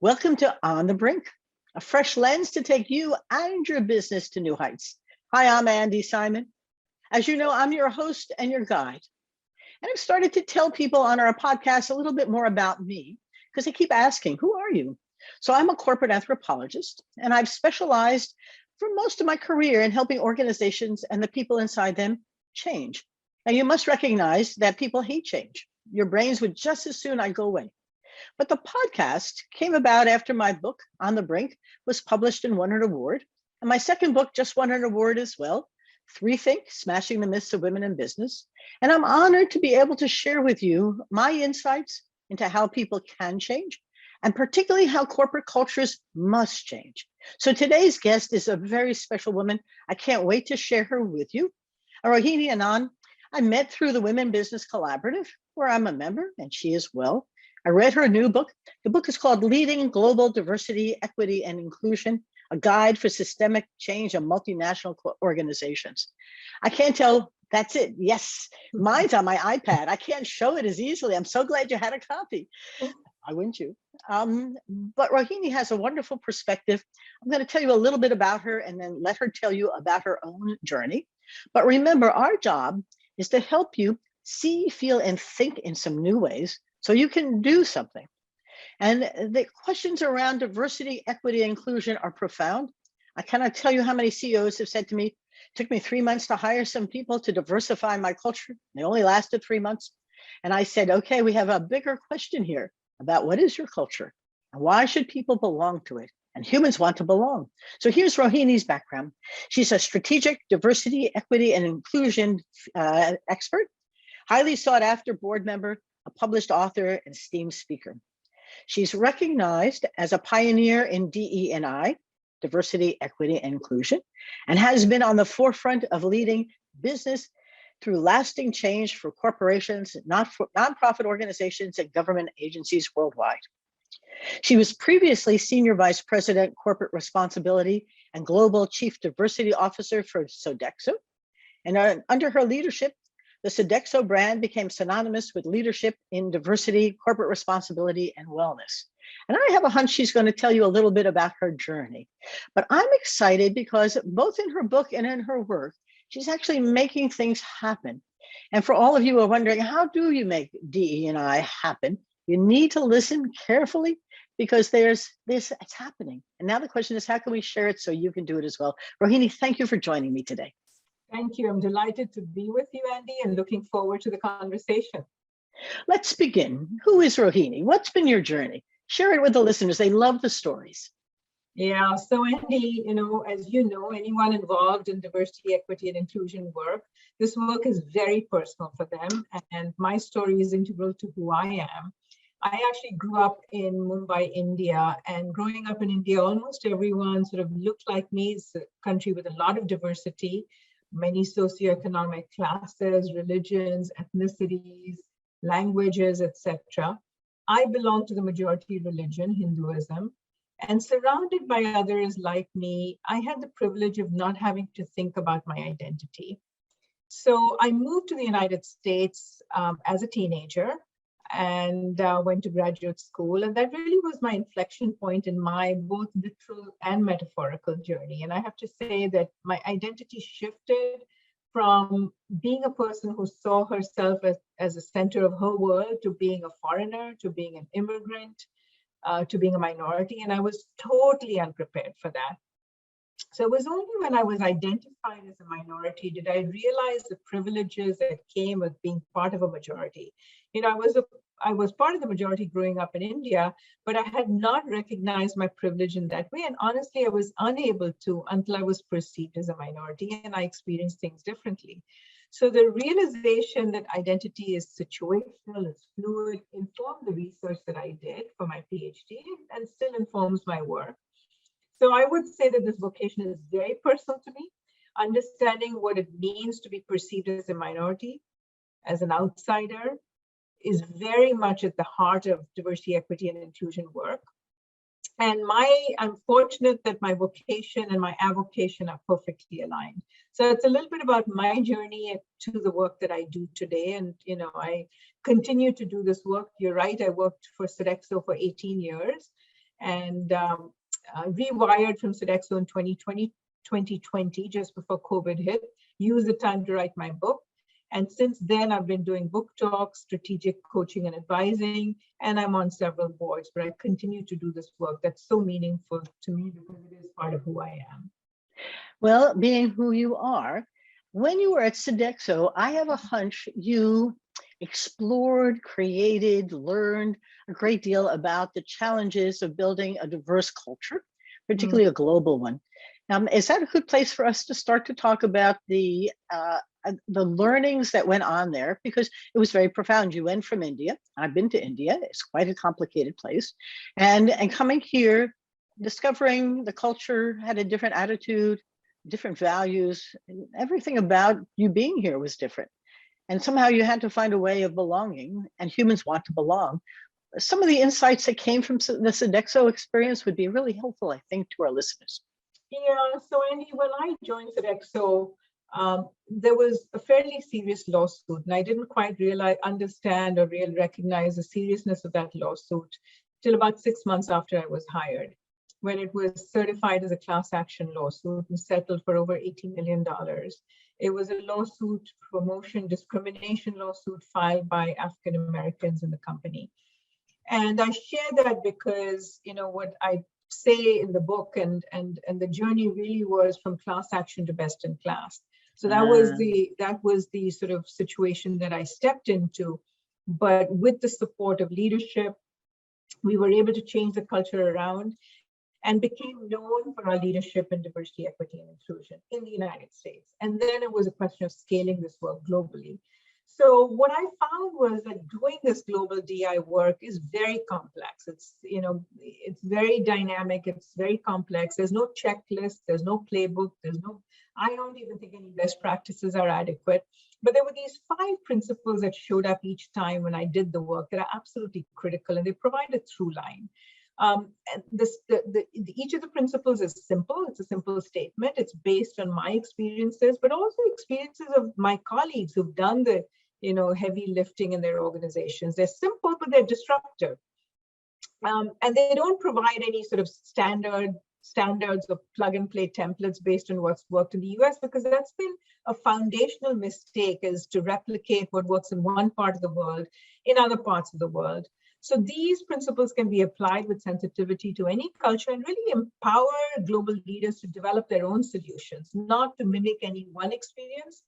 Welcome to On the Brink, a fresh lens to take you and your business to new heights. Hi, I'm Andi Simon. As you know, I'm your host and your guide. And I've started to tell people on our podcast a little bit more about me because they keep asking, who are you? So I'm a corporate anthropologist, and I've specialized for most of my career in helping organizations and the people inside them change. Now, you must recognize that people hate change. Your brains would just as soon go away. But the podcast came about after my book, On the Brink, was published and won an award. And my second book just won an award as well, Rethink, Smashing the Myths of Women in Business. And I'm honored to be able to share with you my insights into how people can change, and particularly how corporate cultures must change. So today's guest is a very special woman. I can't wait to share her with you. Rohini Anand, I met through the Women Business Collaborative, where I'm a member, and she as well. I read her new book. The book is called Leading Global Diversity, Equity, and Inclusion, a guide for systemic change in multinational organizations. I can't tell, that's it. Yes, mine's on my iPad. I can't show it as easily. I'm so glad you had a copy. Why wouldn't you? But Rohini has a wonderful perspective. I'm going to tell you a little bit about her and then let her tell you about her own journey. But remember, our job is to help you see, feel, and think in some new ways so you can do something. And the questions around diversity, equity, and inclusion are profound. I cannot tell you how many CEOs have said to me, it took me 3 months to hire some people to diversify my culture. They only lasted 3 months. And I said, okay, we have a bigger question here about what is your culture and why should people belong to it? And humans want to belong. So here's Rohini's background. She's a strategic diversity, equity, and inclusion expert, highly sought after board member, a published author, and esteemed speaker. She's recognized as a pioneer in DE&I, diversity, equity, and inclusion, and has been on the forefront of leading business through lasting change for corporations, nonprofit organizations, and government agencies worldwide. She was previously Senior Vice President, Corporate Responsibility, and Global Chief Diversity Officer for Sodexo. And under her leadership, the Sodexo brand became synonymous with leadership in diversity, corporate responsibility, and wellness. And I have a hunch she's going to tell you a little bit about her journey. But I'm excited because both in her book and in her work, she's actually making things happen. And for all of you who are wondering, how do you make DE&I happen? You need to listen carefully because there's this, it's happening. And now the question is, how can we share it so you can do it as well? Rohini, thank you for joining me today. Thank you. I'm delighted to be with you, Andi, and looking forward to the conversation. Let's begin. Who is Rohini? What's been your journey? Share it with the listeners. They love the stories. Yeah, so Andi, as you know, anyone involved in diversity, equity, and inclusion work, this work is very personal for them. And my story is integral to who I am. I actually grew up in Mumbai, India, and growing up in India, almost everyone sort of looked like me. It's a country with a lot of diversity, many socioeconomic classes, religions, ethnicities, languages, etc. I belong to the majority religion, Hinduism, and surrounded by others like me, I had the privilege of not having to think about my identity. So I moved to the United States as a teenager and went to graduate school. And that really was my inflection point in my both literal and metaphorical journey. And I have to say that my identity shifted from being a person who saw herself as a center of her world to being a foreigner, to being an immigrant, to being a minority. And I was totally unprepared for that. So it was only when I was identified as a minority did I realize the privileges that came with being part of a majority. I was part of the majority growing up in India, but I had not recognized my privilege in that way. And honestly, I was unable to until I was perceived as a minority and I experienced things differently. So the realization that identity is situational, is fluid, informed the research that I did for my PhD and still informs my work. So I would say that this vocation is very personal to me, understanding what it means to be perceived as a minority, as an outsider, is very much at the heart of diversity, equity, and inclusion work. And I'm fortunate that my vocation and my avocation are perfectly aligned. So it's a little bit about my journey to the work that I do today. And, I continue to do this work. You're right, I worked for Sodexo for 18 years. and rewired from Sodexo in 2020, just before COVID hit, used the time to write my book. And since then, I've been doing book talks, strategic coaching and advising, and I'm on several boards, but I continue to do this work that's so meaningful to me because it is part of who I am. Well, being who you are, when you were at Sodexo, I have a hunch you explored, created, learned a great deal about the challenges of building a diverse culture, particularly a global one. Is that a good place for us to start to talk about the learnings that went on there? Because it was very profound. You went from India. I've been to India. It's quite a complicated place. And coming here, discovering the culture had a different attitude, different values, and everything about you being here was different. And somehow you had to find a way of belonging, and humans want to belong. Some of the insights that came from the Sodexo experience would be really helpful, I think, to our listeners. Yeah, so Andi, when I joined Sodexo, there was a fairly serious lawsuit, and I didn't quite understand or really recognize the seriousness of that lawsuit till about 6 months after I was hired, when it was certified as a class action lawsuit and settled for over $80 million. It was a lawsuit, promotion discrimination lawsuit filed by African Americans in the company. And I share that because, what I say in the book and the journey really was from class action to best in class. So that was the sort of situation that I stepped into. But with the support of leadership, we were able to change the culture around and became known for our leadership in diversity, equity, and inclusion in the United States. And then it was a question of scaling this work globally. So what I found was that doing this global DI work is very complex. It's very dynamic. It's very complex. There's no checklist. There's no playbook. I don't even think any best practices are adequate. But there were these 5 principles that showed up each time when I did the work that are absolutely critical, and they provide a through line. And each of the principles is simple. It's a simple statement. It's based on my experiences, but also experiences of my colleagues who've done the heavy lifting in their organizations. They're simple, but they're disruptive. And they don't provide any sort of standards or plug and play templates based on what's worked in the US, because that's been a foundational mistake, is to replicate what works in one part of the world in other parts of the world. So these principles can be applied with sensitivity to any culture and really empower global leaders to develop their own solutions, not to mimic any one experience,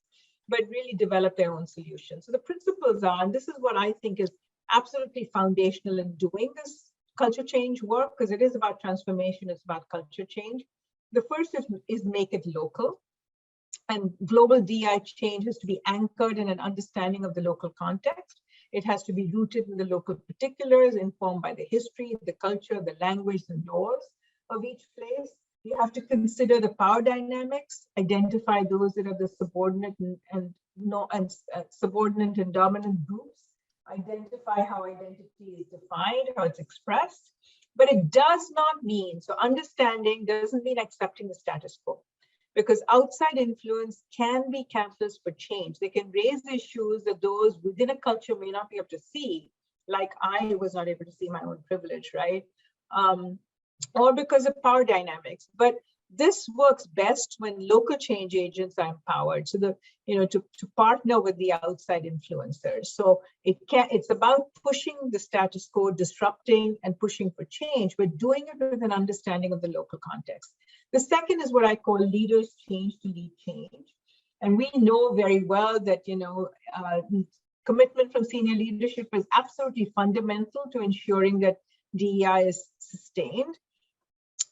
but really develop their own solutions. So the principles are, and this is what I think is absolutely foundational in doing this culture change work, because it is about transformation, it's about culture change. The first is make it local. And global DI change has to be anchored in an understanding of the local context. It has to be rooted in the local particulars, informed by the history, the culture, the language, and laws of each place. You have to consider the power dynamics, identify those that are the subordinate and subordinate and dominant groups, identify how identity is defined, how it's expressed. But it does not mean, so understanding doesn't mean accepting the status quo, because outside influence can be catalysts for change. They can raise issues that those within a culture may not be able to see, like I was not able to see my own privilege, right? Or because of power dynamics. But this works best when local change agents are empowered. So to partner with the outside influencers. So it's about pushing the status quo, disrupting and pushing for change, but doing it with an understanding of the local context. The second is what I call leaders change to lead change. And we know very well that, commitment from senior leadership is absolutely fundamental to ensuring that DEI is sustained.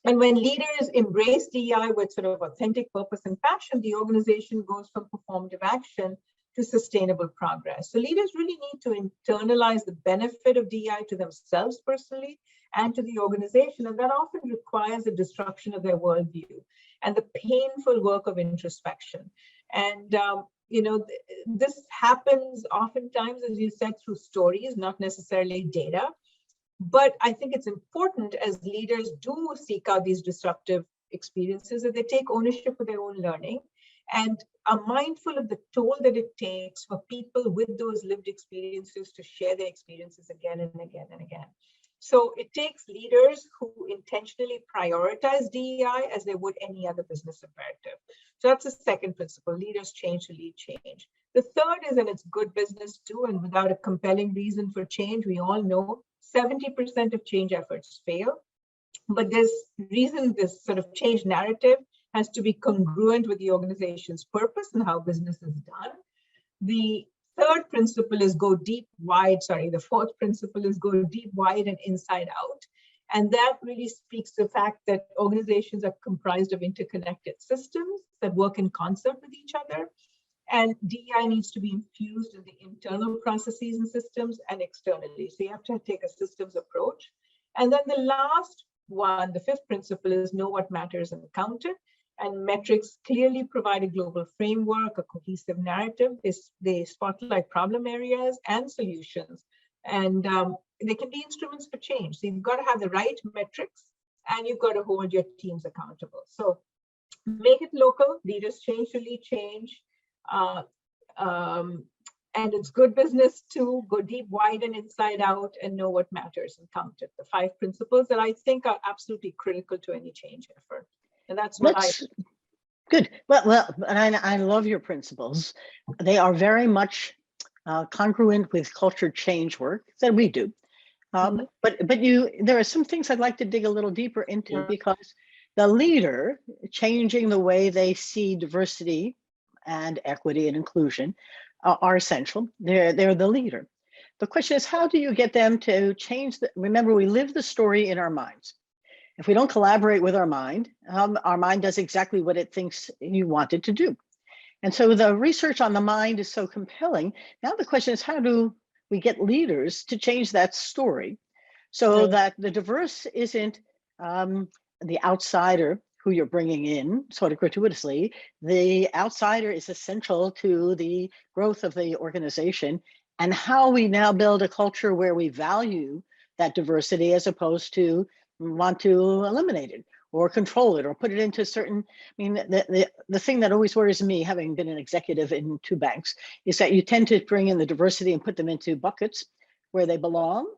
And when leaders embrace DEI with sort of authentic purpose and passion, the organization goes from performative action to sustainable progress. So leaders really need to internalize the benefit of DEI to themselves personally and to the organization. And that often requires a disruption of their worldview and the painful work of introspection. And, this happens oftentimes, as you said, through stories, not necessarily data. But I think it's important as leaders do seek out these disruptive experiences that they take ownership of their own learning and are mindful of the toll that it takes for people with those lived experiences to share their experiences again and again and again. So it takes leaders who intentionally prioritize DEI as they would any other business imperative. So that's the second principle, leaders change to lead change. The third is, and it's good business too, and without a compelling reason for change, we all know 70% of change efforts fail. But this reason, this sort of change narrative has to be congruent with the organization's purpose and how business is done. The third principle is go deep, wide, the fourth principle is go deep, wide, and inside out. And that really speaks to the fact that organizations are comprised of interconnected systems that work in concert with each other. And DEI needs to be infused in the internal processes and systems and externally. So you have to take a systems approach. And then the last one, the fifth principle, is know what matters and count it. And metrics clearly provide a global framework, a cohesive narrative. They spotlight problem areas and solutions. And they can be instruments for change. So you've got to have the right metrics and you've got to hold your teams accountable. So make it local, leaders change to lead change. And it's good business to go deep, wide, and inside out and know what matters and count it. The 5 principles that I think are absolutely critical to any change effort. And that's what Good. Well, and I love your principles. They are very much congruent with culture change work that we do. But there are some things I'd like to dig a little deeper into, because the leader changing the way they see diversity and equity and inclusion are essential. They're the leader. The question is, how do you get them to change? Remember, we live the story in our minds. If we don't collaborate with our mind does exactly what it thinks you want it to do. And so the research on the mind is so compelling. Now the question is, how do we get leaders to change that story so that the diverse isn't the outsider who you're bringing in sort of gratuitously. The outsider is essential to the growth of the organization, and how we now build a culture where we value that diversity as opposed to want to eliminate it or control it or put it into certain. I mean, the thing that always worries me, having been an executive in 2 banks, is that you tend to bring in the diversity and put them into buckets where they belong.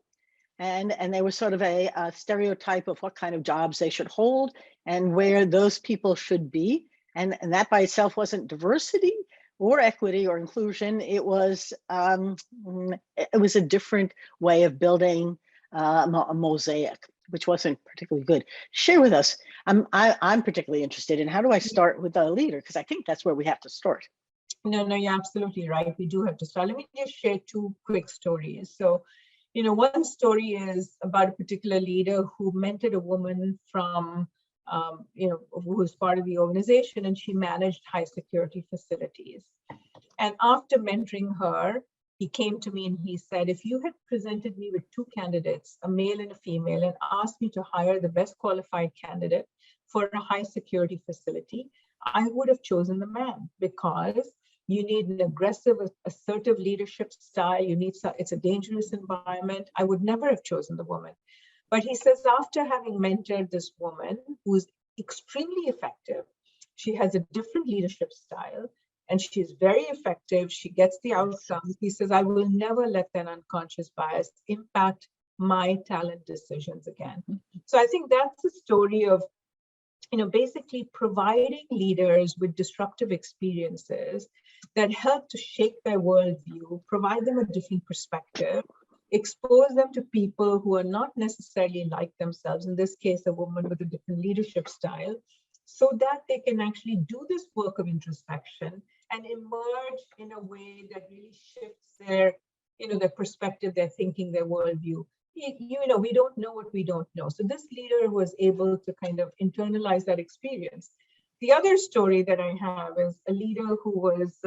And they were sort of a stereotype of what kind of jobs they should hold and where those people should be. And that by itself wasn't diversity or equity or inclusion. It was a different way of building a mosaic, which wasn't particularly good. Share with us. I'm particularly interested in, how do I start with a leader? Because I think that's where we have to start. No, you're absolutely right. We do have to start. Let me just share 2 quick stories. So, one story is about a particular leader who mentored a woman from, who was part of the organization, and she managed high security facilities. And after mentoring her, he came to me and he said, if you had presented me with 2 candidates, a male and a female, and asked me to hire the best qualified candidate for a high security facility, I would have chosen the man, because you need an aggressive, assertive leadership style. It's a dangerous environment. I would never have chosen the woman. But he says, after having mentored this woman who's extremely effective, she has a different leadership style, and she's very effective. She gets the outcomes. He says, I will never let that unconscious bias impact my talent decisions again. So I think that's the story of, basically providing leaders with disruptive experiences that help to shake their worldview, provide them a different perspective, expose them to people who are not necessarily like themselves, in this case, a woman with a different leadership style, so that they can actually do this work of introspection and emerge in a way that really shifts their, their perspective, their thinking, their worldview. We don't know what we don't know. So this leader was able to kind of internalize that experience. The other story that I have is a leader who was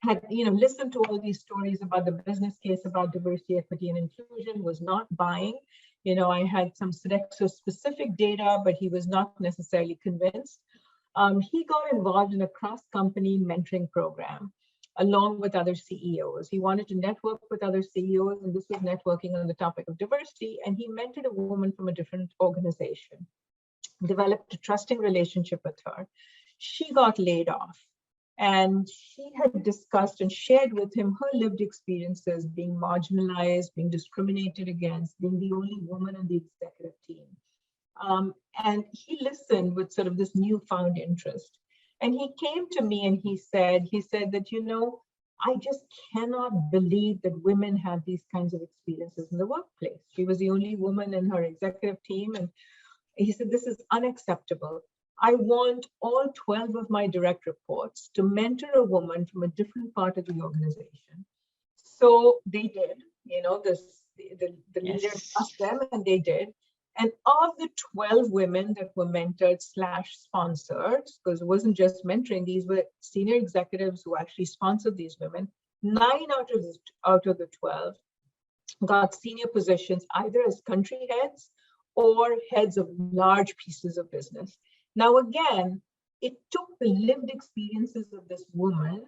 had listened to all these stories about the business case about diversity, equity, and inclusion, was not buying. I had some Sodexo specific data, but he was not necessarily convinced. He got involved in a cross-company mentoring program along with other CEOs. He wanted to network with other CEOs, and this was networking on the topic of diversity. And he mentored a woman from a different organization, developed a trusting relationship with her. She got laid off. And she had discussed and shared with him her lived experiences being marginalized, being discriminated against, being the only woman on the executive team. And he listened with sort of this newfound interest. And he came to me and he said that, I just cannot believe that women have these kinds of experiences in the workplace. She was the only woman in her executive team. And he said, this is unacceptable. I want all 12 of my direct reports to mentor a woman from a different part of the organization. So they did, the leader asked them and they did. And of the 12 women that were mentored / sponsored, because it wasn't just mentoring, these were senior executives who actually sponsored these women, 9 out of the 12 got senior positions either as country heads or heads of large pieces of business. Now, again, it took the lived experiences of this woman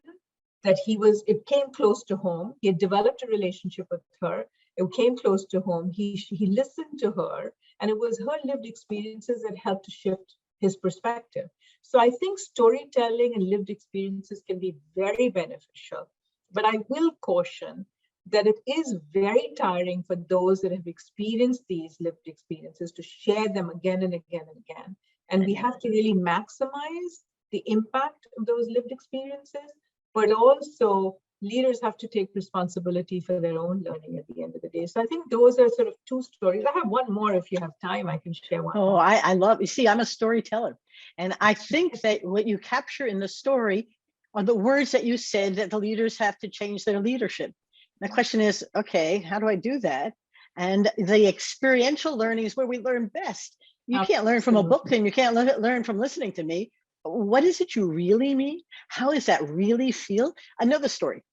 that it came close to home. He had developed a relationship with her. It came close to home. He listened to her, and it was her lived experiences that helped to shift his perspective. So I think storytelling and lived experiences can be very beneficial, but I will caution that it is very tiring for those that have experienced these lived experiences to share them again and again and again. And we have to really maximize the impact of those lived experiences, but also leaders have to take responsibility for their own learning at the end of the day. So I think those are sort of 2 stories. I have one more if you have time, I can share one. Oh, I love, you see, I'm a storyteller. And I think that what you capture in the story are the words that you said that the leaders have to change their leadership. The question is, okay, how do I do that? And the experiential learning is where we learn best. You can't learn from a book and you can't learn from listening to me. What is it you really mean? How does that really feel? Another story.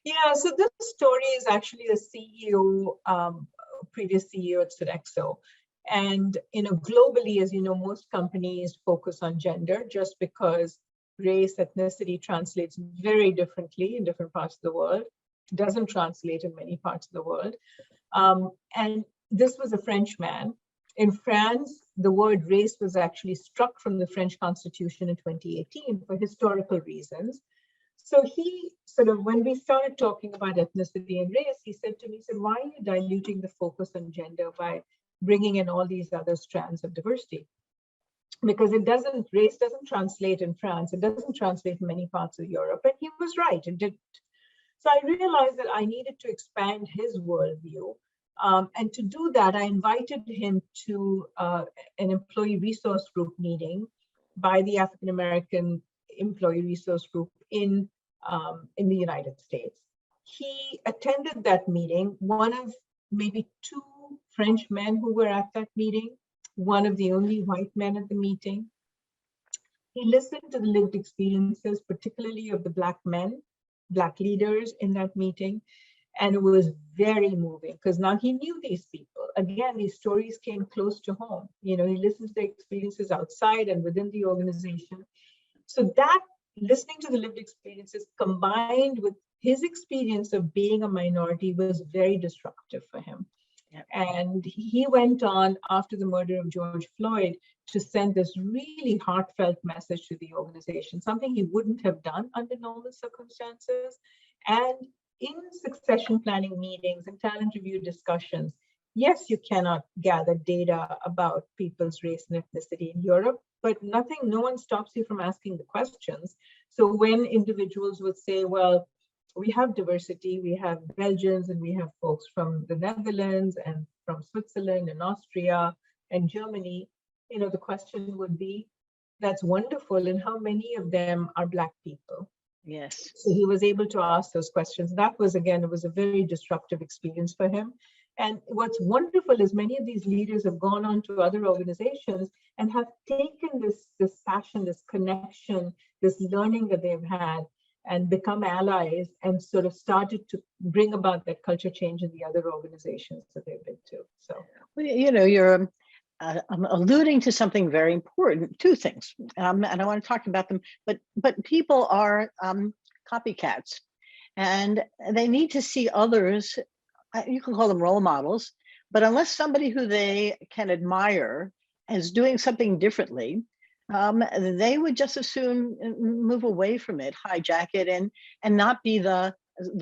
Yeah, so this story is actually a CEO, previous CEO at Sodexo. And, globally, as you know, most companies focus on gender just because race, ethnicity translates very differently in different parts of the world. It doesn't translate in many parts of the world. And this was a French man. In France, the word race was actually struck from the French Constitution in 2018 for historical reasons. So he when we started talking about ethnicity and race, he said to me, why are you diluting the focus on gender by bringing in all these other strands of diversity? Because race doesn't translate in France. It doesn't translate in many parts of Europe. And he was right, it didn't. So I realized that I needed to expand his worldview. And to do that, I invited him to an employee resource group meeting by the African American Employee Resource Group in the United States. He attended that meeting, one of maybe 2 French men who were at that meeting, one of the only white men at the meeting. He listened to the lived experiences, particularly of the Black men, Black leaders in that meeting. And it was very moving because now he knew these people. Again, these stories came close to home. He listened to the experiences outside and within the organization. So that listening to the lived experiences combined with his experience of being a minority was very disruptive for him. Yeah. And he went on after the murder of George Floyd to send this really heartfelt message to the organization, something he wouldn't have done under normal circumstances. And in succession planning meetings and talent review discussions, yes, you cannot gather data about people's race and ethnicity in Europe, but no one stops you from asking the questions. So when individuals would say, well, we have diversity, we have Belgians and we have folks from the Netherlands and from Switzerland and Austria and Germany, the question would be, that's wonderful. And how many of them are Black people? Yes. So he was able to ask those questions. That was, again, it was a very disruptive experience for him. And what's wonderful is many of these leaders have gone on to other organizations and have taken this passion, this connection, this learning that they've had and become allies and sort of started to bring about that culture change in the other organizations that they've been to. So, well, you're I'm alluding to something very important, 2 things, and I want to talk about them, but people are copycats and they need to see others, you can call them role models, but unless somebody who they can admire is doing something differently, they would just as soon move away from it, hijack it, and not be the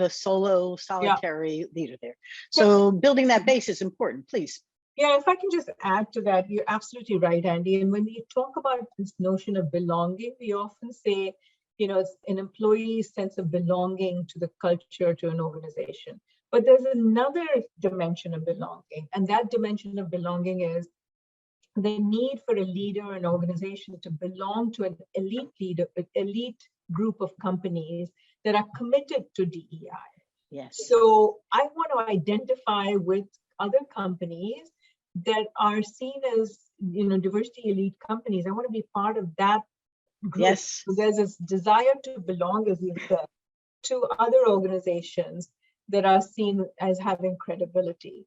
solo solitary leader there. So building that base is important, please. Yeah, if I can just add to that, you're absolutely right, Andi. And when we talk about this notion of belonging, we often say, it's an employee's sense of belonging to the culture, to an organization. But there's another dimension of belonging, and that dimension of belonging is the need for a leader or an organization to belong to an elite group of companies that are committed to DEI. Yes. So I want to identify with other companies that are seen as, diversity elite companies. I want to be part of that group. Yes. So there's this desire to belong, as you said, to other organizations that are seen as having credibility.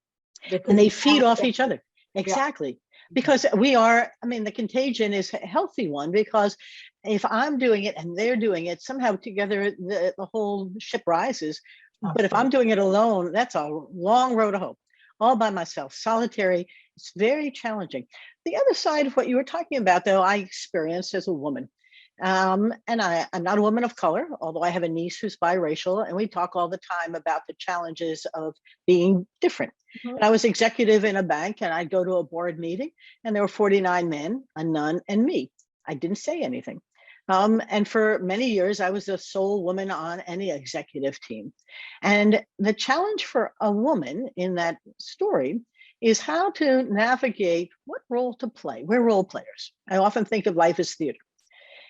And they feed off each other. Exactly. Yeah. Because the contagion is a healthy one, because if I'm doing it and they're doing it, somehow together the whole ship rises. Absolutely. But if I'm doing it alone, that's a long road to hope. All by myself, solitary, it's very challenging. The other side of what you were talking about, though, I experienced as a woman. And I'm not a woman of color, although I have a niece who's biracial, and we talk all the time about the challenges of being different. Mm-hmm. And I was executive in a bank, and I'd go to a board meeting, and there were 49 men, a nun, and me. I didn't say anything. And for many years, I was the sole woman on any executive team. And the challenge for a woman in that story is how to navigate what role to play. We're role players. I often think of life as theater.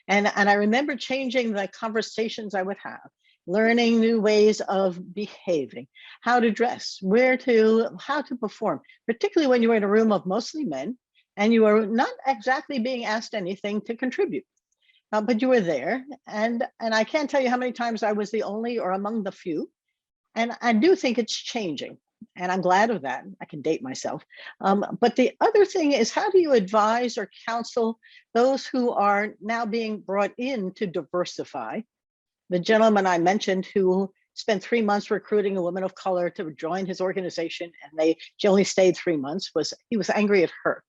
And I remember changing the conversations I would have, learning new ways of behaving, how to dress, how to perform, particularly when you were in a room of mostly men and you are not exactly being asked anything to contribute. But you were there, and I can't tell you how many times I was the only or among the few. And I do think it's changing, and I'm glad of that. I can date myself. But the other thing is, how do you advise or counsel those who are now being brought in to diversify? The gentleman I mentioned who spent 3 months recruiting a woman of color to join his organization, and she only stayed 3 months, he was angry at her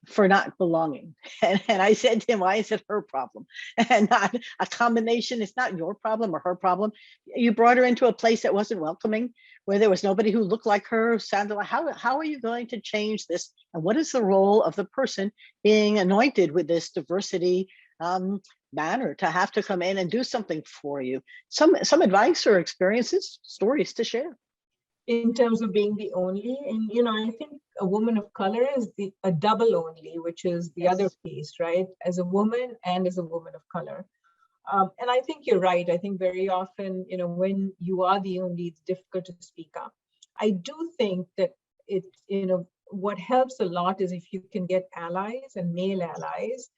for not belonging. And I said to him, why is it her problem and not a combination? It's not your problem or her problem. You brought her into a place that wasn't welcoming, where there was nobody who looked like her, sounded like, how are you going to change this? And what is the role of the person being anointed with this diversity manner to have to come in and do something for you? Some advice or experiences, stories to share. In terms of being the only, and I think a woman of color is a double only, which is the other piece, right? As a woman and as a woman of color. And I think you're right. I think very often, when you are the only, it's difficult to speak up. I do think that what helps a lot is if you can get allies and male allies,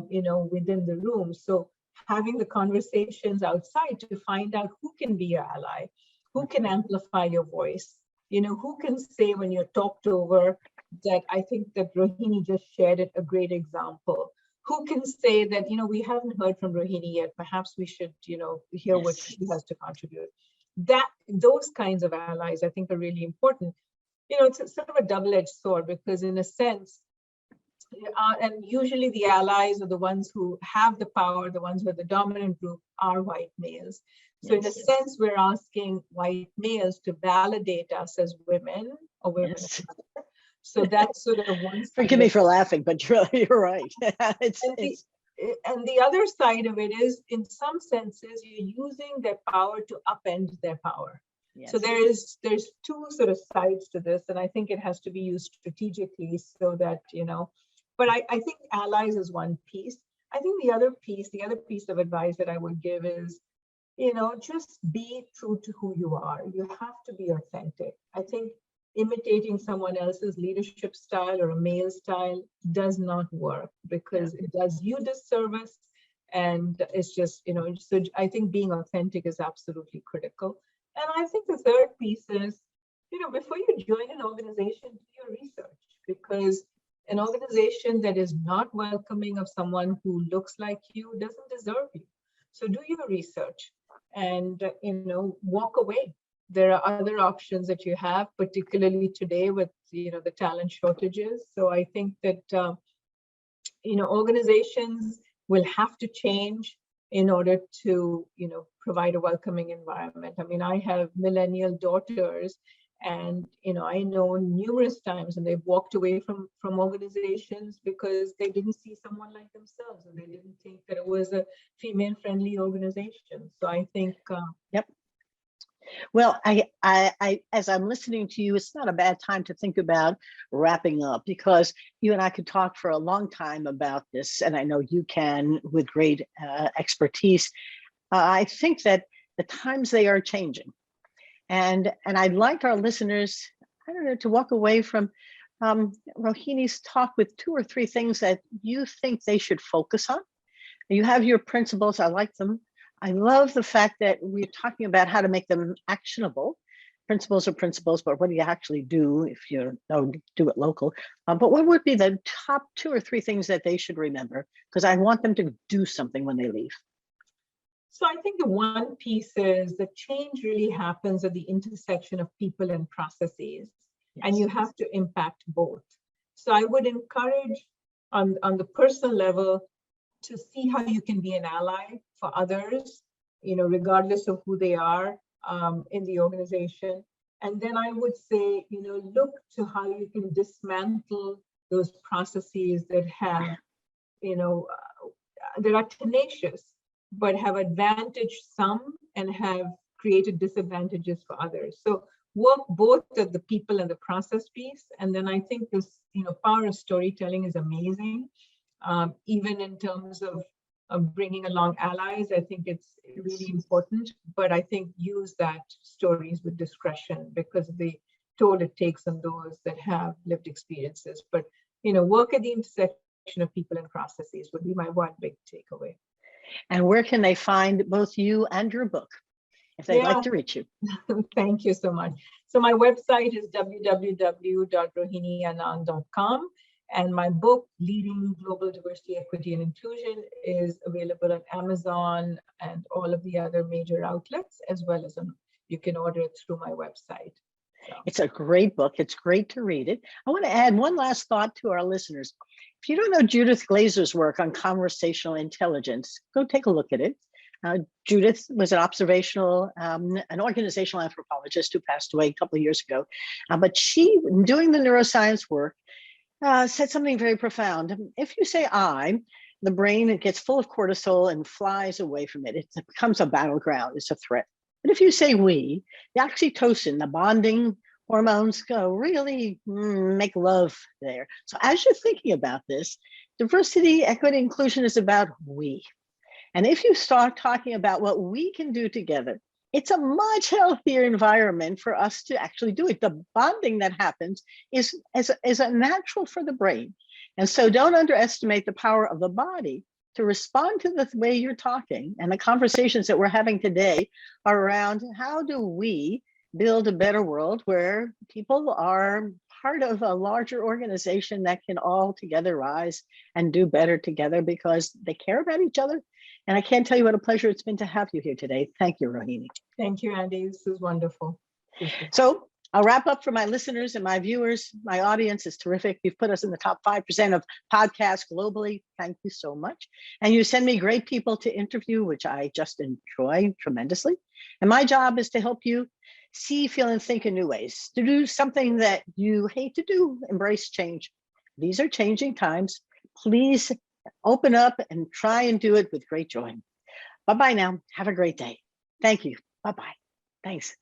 within the room. So having the conversations outside to find out who can be your ally, who can amplify your voice, who can say when you're talked over, that I think that Rohini just shared a great example. Who can say that, we haven't heard from Rohini yet, perhaps we should, hear what she has to contribute. Those kinds of allies, I think, are really important. It's sort of a double-edged sword, because in a sense, and usually the allies are the ones who have the power, the ones who are the dominant group are white males. So in a sense, we're asking white males to validate us as women or women of color. So that's sort of one side. Forgive me for laughing, but you're right. And the other side of it is, in some senses, you're using their power to upend their power. Yes. So there's two sort of sides to this, and I think it has to be used strategically so that, but I think allies is one piece. I think the other piece of advice that I would give is, just be true to who you are. You have to be authentic. I think imitating someone else's leadership style or a male style does not work, because it does you disservice. And it's just, so I think being authentic is absolutely critical. And I think the third piece is, before you join an organization, do your research, because an organization that is not welcoming of someone who looks like you doesn't deserve you. So do your research and, walk away. There are other options that you have, particularly today with, the talent shortages. So I think that organizations will have to change in order to, provide a welcoming environment. I mean, I have millennial daughters, and I know numerous times, and they've walked away from organizations because they didn't see someone like themselves, and they didn't think that it was a female-friendly organization. So I think, Yep. Well, I, as I'm listening to you, it's not a bad time to think about wrapping up, because you and I could talk for a long time about this, and I know you can with great expertise. I think that the times, they are changing, and I'd like our listeners, I don't know, to walk away from Rohini's talk with 2 or 3 things that you think they should focus on. You have your principles. I like them. I love the fact that we're talking about how to make them actionable. Principles are principles, but what do you actually do if you don't do it local? But what would be the top 2 or 3 things that they should remember? Because I want them to do something when they leave. So I think the one piece is that change really happens at the intersection of people and processes, and you have to impact both. So I would encourage on the personal level to see how you can be an ally for others, regardless of who they are in the organization. And then I would say, look to how you can dismantle those processes that have, that are tenacious, but have advantaged some and have created disadvantages for others. So work both at the people and the process piece. And then I think this, power of storytelling is amazing. Even in terms of bringing along allies, I think it's really important. But I think use that stories with discretion, because of the toll it takes on those that have lived experiences. But work at the intersection of people and processes would be my one big takeaway. And where can they find both you and your book if they'd like to reach you? Thank you so much. So my website is www.rohinianand.com. And my book, Leading Global Diversity, Equity, and Inclusion, is available on Amazon and all of the other major outlets, as well as you can order it through my website. So. It's a great book. It's great to read it. I want to add one last thought to our listeners. If you don't know Judith Glaser's work on conversational intelligence, go take a look at it. Judith was an organizational anthropologist who passed away a couple of years ago. But she, doing the neuroscience work, said something very profound. If you say I, the brain, it gets full of cortisol and flies away from it. It becomes a battleground. It's a threat. But if you say we, the oxytocin, the bonding hormones go really make love there. So as you're thinking about this, diversity, equity, inclusion is about we. And if you start talking about what we can do together, it's a much healthier environment for us to actually do it. The bonding that happens is a natural for the brain. And so don't underestimate the power of the body to respond to the way you're talking. And the conversations that we're having today are around how do we build a better world where people are part of a larger organization that can all together rise and do better together because they care about each other. And I can't tell you what a pleasure it's been to have you here today. Thank you, Rohini. Thank you, Andi. This is wonderful. So I'll wrap up for my listeners and my viewers. My audience is terrific. You've put us in the top 5% of podcasts globally. Thank you so much. And you send me great people to interview, which I just enjoy tremendously. And my job is to help you see, feel, and think in new ways, to do something that you hate to do, embrace change. These are changing times. Please open up and try and do it with great joy. Bye-bye now. Have a great day. Thank you. Bye-bye. Thanks.